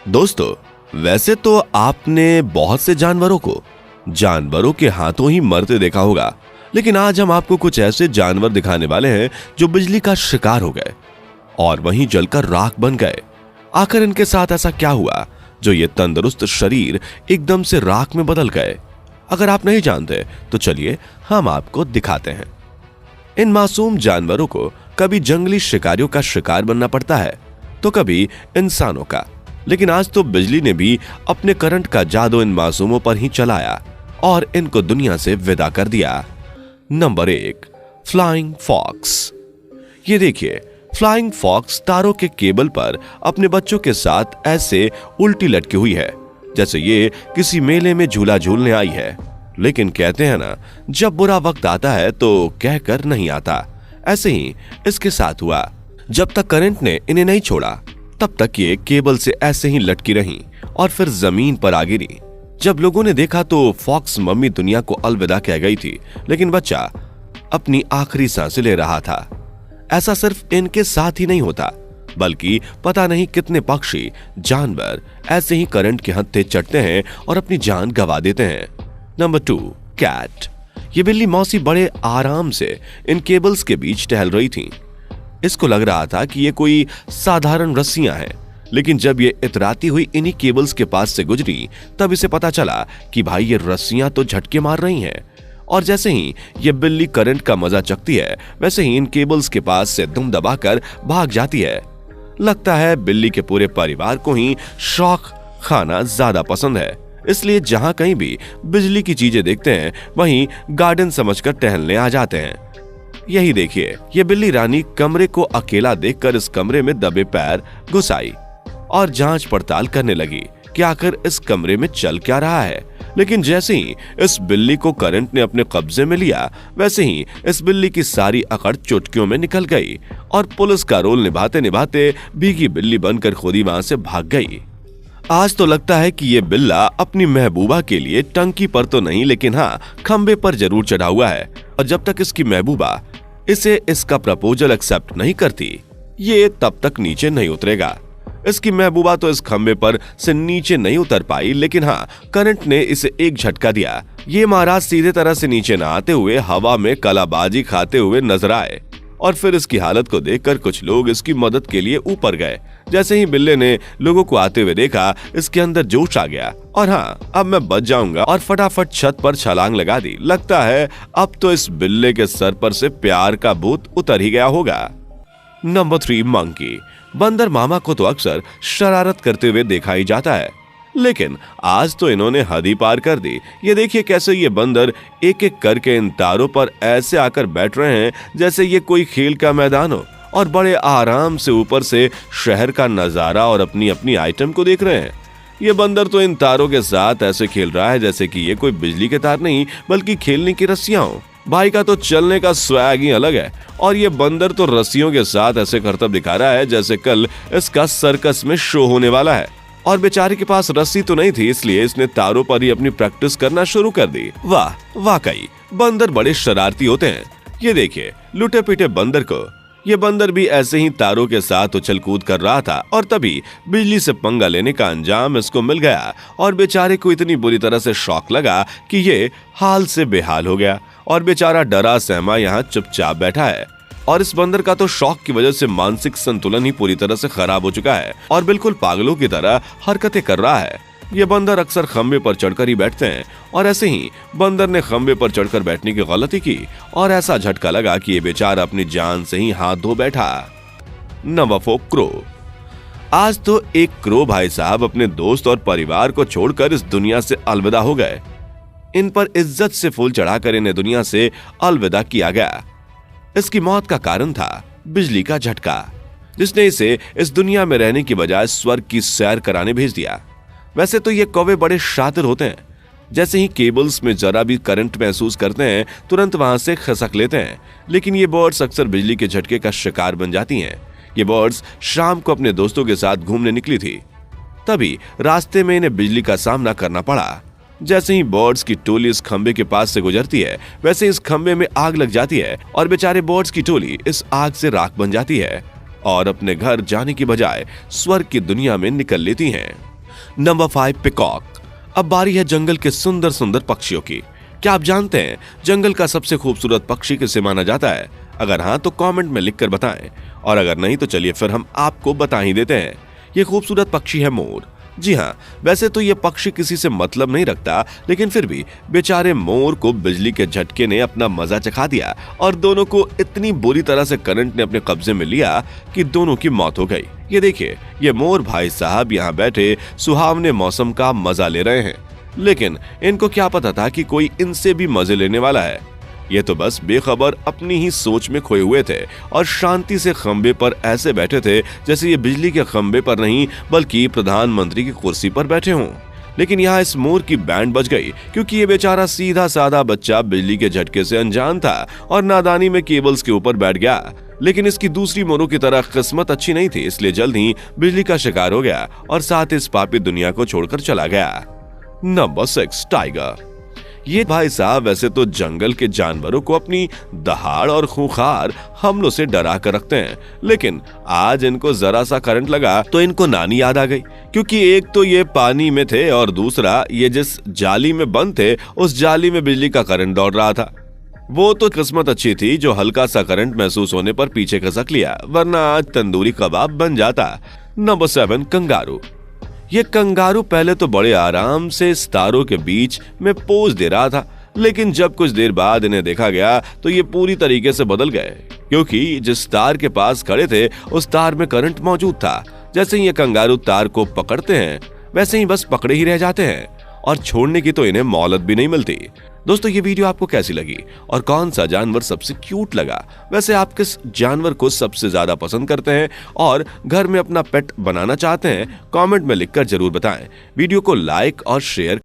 दोस्तों, वैसे तो आपने बहुत से जानवरों के हाथों ही मरते देखा होगा, लेकिन आज हम आपको कुछ ऐसे जानवर दिखाने वाले हैं जो बिजली का शिकार हो गए और वहीं जलकर राख बन गए। आखिर इनके साथ ऐसा क्या हुआ जो ये तंदुरुस्त शरीर एकदम से राख में बदल गए? अगर आप नहीं जानते तो चलिए हम आपको दिखाते हैं। इन मासूम जानवरों को कभी जंगली शिकारियों का शिकार बनना पड़ता है तो कभी इंसानों का, लेकिन आज तो बिजली ने भी अपने करंट का जादू इन मासूमों पर ही चलाया और इनको दुनिया से विदा कर दिया। Number 1, flying fox. ये देखिए, फ्लाइंग फॉक्स तारों के केबल पर अपने बच्चों के साथ ऐसे उल्टी लटकी हुई है जैसे ये किसी मेले में झूला झूलने आई है। लेकिन कहते हैं ना, जब बुरा वक्त आता है तो कहकर नहीं आता। ऐसे ही इसके साथ हुआ। जब तक करंट ने इन्हें नहीं छोड़ा तब तक ये केबल से ऐसे ही लटकी रहीं और फिर जमीन पर आ गिरी। जब लोगों ने देखा तो फॉक्स मम्मी दुनिया को अलविदा कह गई थी, लेकिन बच्चा अपनी आखिरी सांसें ले रहा था। ऐसा सिर्फ इनके साथ ही नहीं होता, बल्कि पता नहीं कितने पक्षी, जानवर ऐसे ही करंट के हत्थे चढ़ते हैं और अपनी जान गंवा देते हैं। Number 2, cat. ये बिल्ली मौसी बड़े आराम से इन केबल्स के बीच टहल रही थी। इसको लग रहा था कि ये कोई साधारण रस्सियां हैं, लेकिन जब ये इतराती हुई इन्हीं केबल्स के पास से गुजरी तब इसे पता चला कि भाई ये रस्सियां तो झटके मार रही हैं। और जैसे ही ये बिल्ली करंट का मजा चखती है, वैसे ही इन केबल्स के पास से दुम दबाकर भाग जाती है। लगता है बिल्ली के पूरे परिवार को ही शौक खाना ज्यादा पसंद है, इसलिए जहां कहीं भी बिजली की चीजें देखते हैं वहीं गार्डन समझकर टहलने आ जाते हैं। यही देखिए, ये बिल्ली रानी कमरे को अकेला देखकर इस कमरे में दबे पैर घुस आई और जांच पड़ताल करने लगी कि आखिर इस कमरे में चल क्या रहा है। लेकिन जैसे ही इस बिल्ली को करंट ने अपने कब्जे में लिया, वैसे ही इस बिल्ली की सारी अकड़ चुटकियों में निकल गई और पुलिस का रोल निभाते निभाते भीगी बिल्ली बनकर खुद ही वहां से भाग गई। आज तो लगता है कि ये बिल्ला अपनी महबूबा के लिए टंकी पर तो नहीं, लेकिन हाँ, खंबे पर जरूर चढ़ा हुआ है। और जब तक इसकी महबूबा इसे इसका प्रपोजल एक्सेप्ट नहीं करती, ये तब तक नीचे नहीं उतरेगा। इसकी महबूबा तो इस खंबे पर से नीचे नहीं उतर पाई, लेकिन हाँ, करंट ने इसे एक झटका दिया। ये महाराज सीधे तरह से नीचे न आते हुए हवा में कलाबाजी खाते हुए नजर आए और फिर इसकी हालत को देखकर कुछ लोग इसकी मदद के लिए ऊपर गए। जैसे ही बिल्ले ने लोगों को आते हुए देखा, इसके अंदर जोश आ गया और हाँ, अब मैं बच जाऊंगा, और फटाफट छत पर छलांग लगा दी। लगता है अब तो इस बिल्ले के सर पर से प्यार का भूत उतर ही गया होगा। Number 3, monkey. बंदर मामा को तो अक्सर शरारत करते हुए देखा ही जाता है, लेकिन आज तो इन्होंने हद ही पार कर दी। ये देखिए कैसे ये बंदर एक एक करके इन तारों पर ऐसे आकर बैठ रहे हैं जैसे ये कोई खेल का मैदान हो, और बड़े आराम से ऊपर से शहर का नजारा और अपनी अपनी आइटम को देख रहे हैं। ये बंदर तो इन तारों के साथ ऐसे खेल रहा है जैसे कि ये कोई बिजली के तार नहीं, बल्कि खेलने की रस्सियां हो। भाई का तो चलने का स्वैग ही अलग है, और ये बंदर तो रस्सियों के साथ ऐसे करतब दिखा रहा है जैसे कल इसका सर्कस में शो होने वाला है। और बेचारे के पास रस्सी तो नहीं थी, इसलिए इसने तारों पर ही अपनी प्रैक्टिस करना शुरू कर दी। वाह, वाकई बंदर बड़े शरारती होते हैं। ये देखिए, लुटे पिटे बंदर को। ये बंदर भी ऐसे ही तारों के साथ उछल कूद कर रहा था और तभी बिजली से पंगा लेने का अंजाम इसको मिल गया, और बेचारे को इतनी बुरी तरह से शॉक लगा कि ये हाल से बेहाल हो गया और बेचारा डरा सहमा यहाँ चुपचाप बैठा है। और इस बंदर का तो शौक की वजह से मानसिक संतुलन ही पूरी तरह से खराब हो चुका है और बिल्कुल पागलों की तरह हरकतें कर रहा है। ये बंदर अक्सर खंबे पर चढ़कर ही बैठते हैं, और ऐसे ही बंदर ने खंबे पर चढ़कर बैठने की गलती की और ऐसा झटका लगा कि ये बेचारा अपनी जान से ही हाथ धो बैठा। Number 4, crow. आज तो एक क्रो भाई साहब अपने दोस्त और परिवार को छोड़कर इस दुनिया से अलविदा हो गए। इन पर इज्जत से फूल चढ़ाकर इन्हें दुनिया से अलविदा किया गया। इसकी मौत का कारण था बिजली का झटका, जिसने इसे इस दुनिया में रहने की बजाय स्वर्ग की सैर कराने भेज दिया। वैसे तो ये कौवे बड़े शातिर होते हैं, जैसे ही केबल्स में जरा भी करंट महसूस करते हैं तुरंत वहां से खसक लेते हैं, लेकिन ये बर्ड्स अक्सर बिजली के झटके का शिकार बन जाती हैं। ये बर्ड्स शाम को अपने दोस्तों के साथ घूमने निकली थी, तभी रास्ते में इन्हें बिजली का सामना करना पड़ा। जैसे ही बर्ड्स की टोली इस खंबे के पास से गुजरती है, वैसे इस खंबे में आग लग जाती है और बेचारे बर्ड्स की टोली इस आग से राख बन जाती है और अपने घर जाने की बजाय स्वर्ग की दुनिया में निकल लेती हैं। Number 5 peacock. अब बारी है जंगल के सुंदर सुंदर पक्षियों की। क्या आप जानते हैं जंगल का सबसे खूबसूरत पक्षी किसे माना जाता है? अगर हाँ तो कमेंट में लिखकर बताएं, और अगर नहीं तो चलिए फिर हम आपको बता ही देते हैं। ये खूबसूरत पक्षी है मोर। जी हाँ, वैसे तो ये पक्षी किसी से मतलब नहीं रखता, लेकिन फिर भी बेचारे मोर को बिजली के झटके ने अपना मजा चखा दिया और दोनों को इतनी बुरी तरह से करंट ने अपने कब्जे में लिया कि दोनों की मौत हो गई। ये देखिए, ये मोर भाई साहब यहाँ बैठे सुहावने मौसम का मजा ले रहे हैं, लेकिन इनको क्या पता था कि कोई इनसे भी मजे लेने वाला है। ये तो बस बेखबर अपनी ही सोच में खोए हुए थे और शांति से खंबे पर ऐसे बैठे थे जैसे ये बिजली के खंबे पर नहीं बल्कि प्रधानमंत्री की कुर्सी पर बैठे हों। लेकिन यहाँ इस मोर की बैंड बज गई, क्योंकि ये बेचारा सीधा साधा बच्चा बिजली के झटके से अनजान था और नादानी में केबल्स के ऊपर बैठ गया। लेकिन इसकी दूसरी मोरों की तरह किस्मत अच्छी नहीं थी, इसलिए जल्द ही बिजली का शिकार हो गया और साथ इस पापी दुनिया को छोड़कर चला गया। Number 6 tiger. ये भाई साहब वैसे तो जंगल के जानवरों को अपनी दहाड़ और खूंखार हमलों से डरा कर रखते हैं, लेकिन आज इनको जरा सा करंट लगा तो इनको नानी याद आ गई, क्योंकि एक तो ये पानी में थे और दूसरा ये जिस जाली में बंद थे उस जाली में बिजली का करंट दौड़ रहा था। वो तो किस्मत अच्छी थी जो हल्का सा करंट महसूस होने पर पीछे खसक लिया, वरना आज तंदूरी कबाब बन जाता। Number 7 kangaroo. ये कंगारू पहले तो बड़े आराम से सितारों के बीच में पोज दे रहा था, लेकिन जब कुछ देर बाद इन्हें देखा गया तो ये पूरी तरीके से बदल गए, क्योंकि जिस तार के पास खड़े थे उस तार में करंट मौजूद था। जैसे ही ये कंगारू तार को पकड़ते हैं वैसे ही बस पकड़े ही रह जाते हैं और छोड़ने की तो इन्हें मोहलत भी नहीं मिलती। दोस्तों, ये वीडियो आपको कैसी लगी और कौन सा जानवर सबसे क्यूट लगा? वैसे आप किस जानवर को सबसे ज्यादा पसंद करते हैं और घर में अपना पेट बनाना चाहते हैं? कमेंट में लिखकर जरूर बताएं। वीडियो को लाइक और शेयर